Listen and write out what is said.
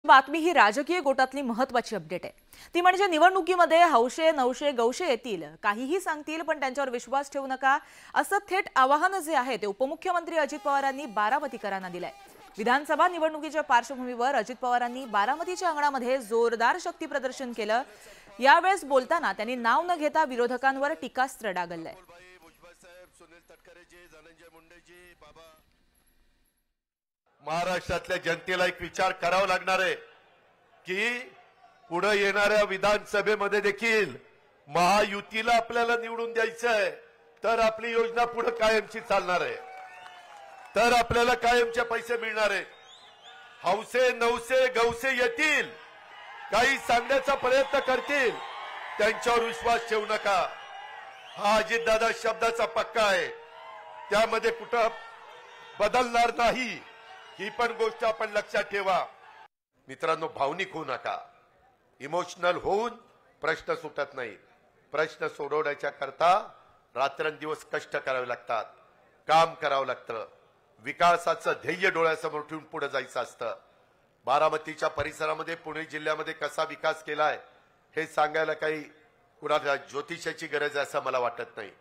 बातमी ही राजकीय गोटातली महत्त्वाची अपडेट आहे। ती म्हणजे निवडणुकीमध्ये हौशे नवशे गौशे येतील, काहीही सांगतील पण त्यांच्यावर विश्वास ठेवू नका, असं थेट आवाहन जे आहे ते उपमुख्यमंत्री अजित पवारांनी बारामतीकरांना दिलंय। विधानसभा निवडणुकीच्या पार्श्वभूमीवर अजित पवारांनी बारामतीच्या अंगणामध्ये जोरदार शक्ती प्रदर्शन केलं। यावेळेस बोलताना त्यांनी नाव न घेता विरोधकांवर टीकास्त्र डागललंय। महाराष्ट्रातल्या जनतेला एक विचार करावा लागणार आहे की पुढे येणाऱ्या विधानसभेमध्ये देखील महायुतीला आपल्याला निवडून द्यायचं आहे, तर आपली योजना पुढे कायमची चालणार आहे, तर आपल्याला कायमचे पैसे मिळणार आहेत। हौसे नवसे गौसे येतील, काही सांगण्याचा प्रयत्न करतील, त्यांच्यावर विश्वास ठेवू नका। हा अजितदादा शब्दाचा पक्का आहे, त्यामध्ये कुठं बदलणार नाही, ही पण गोष्ट आपण लक्षात ठेवा। मित्रांनो, भावनिक होऊ नका, इमोशनल होऊन प्रश्न सुटत नाही। प्रश्न सोडवण्याच्या करता रात्रंदिवस कष्ट करावे लागतात, काम करावं लागतं, विकासाचं ध्येय डोळ्यासमोर ठेवून पुढे जायचं असतं। बारामतीच्या परिसरामध्ये पुणे जिल्ह्यामध्ये कसा विकास केलाय हे सांगायला काही कुणाला ज्योतिषाची गरज आहे असं मला वाटत नाही।